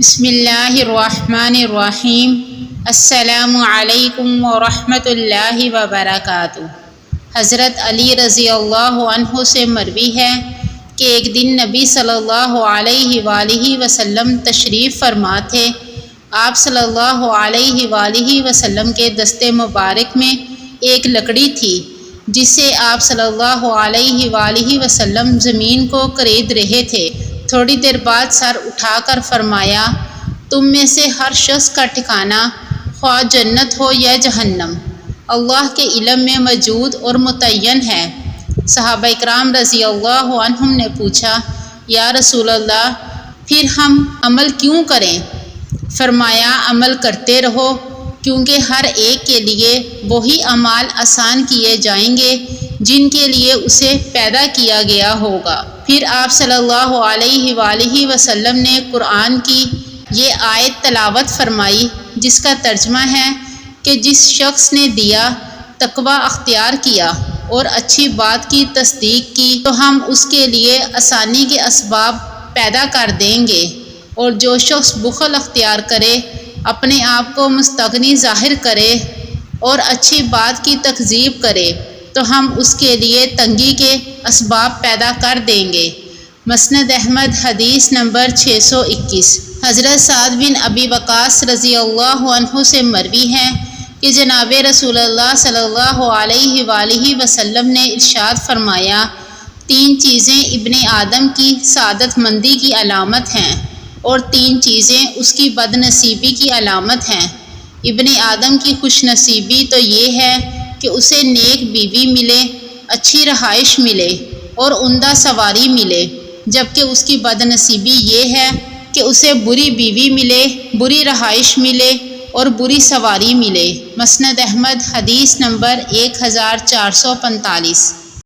بسم اللہ الرحمن الرحیم۔ السلام علیکم ورحمۃ اللہ وبرکاتہ۔ حضرت علی رضی اللہ عنہ سے مروی ہے کہ ایک دن نبی صلی اللہ علیہ وآلہ وسلم تشریف فرما تھے۔ آپ صلی اللہ علیہ وآلہ وسلم کے دست مبارک میں ایک لکڑی تھی جس سے آپ صلی اللہ علیہ وآلہ وسلم زمین کو کرید رہے تھے۔ تھوڑی دیر بعد سر اٹھا کر فرمایا، تم میں سے ہر شخص کا ٹھکانہ خواہ جنت ہو یا جہنم اللہ کے علم میں موجود اور متعین ہے۔ صحابہ اکرام رضی اللہ عنہم نے پوچھا، یا رسول اللہ، پھر ہم عمل کیوں کریں؟ فرمایا، عمل کرتے رہو، کیونکہ ہر ایک کے لیے وہی اعمال آسان کیے جائیں گے جن کے لیے اسے پیدا کیا گیا ہوگا۔ پھر آپ صلی اللہ علیہ وآلہ وسلم نے قرآن کی یہ آیت تلاوت فرمائی جس کا ترجمہ ہے کہ جس شخص نے دیا، تقوی اختیار کیا اور اچھی بات کی تصدیق کی تو ہم اس کے لیے آسانی کے اسباب پیدا کر دیں گے، اور جو شخص بخل اختیار کرے، اپنے آپ کو مستغنی ظاہر کرے اور اچھی بات کی تکذیب کرے تو ہم اس کے لیے تنگی کے اسباب پیدا کر دیں گے۔ مسند احمد حدیث نمبر 621۔ حضرت سعد بن ابی وقاص رضی اللہ عنہ سے مروی ہے کہ جناب رسول اللہ صلی اللہ علیہ وآلہ وسلم نے ارشاد فرمایا، تین چیزیں ابن آدم کی سعادت مندی کی علامت ہیں اور تین چیزیں اس کی بد نصیبی کی علامت ہیں۔ ابن آدم کی خوش نصیبی تو یہ ہے کہ اسے نیک بیوی ملے، اچھی رہائش ملے اور عمدہ سواری ملے، جبکہ اس کی بد نصیبی یہ ہے کہ اسے بری بیوی ملے، بری رہائش ملے اور بری سواری ملے۔ مسند احمد حدیث نمبر 1445۔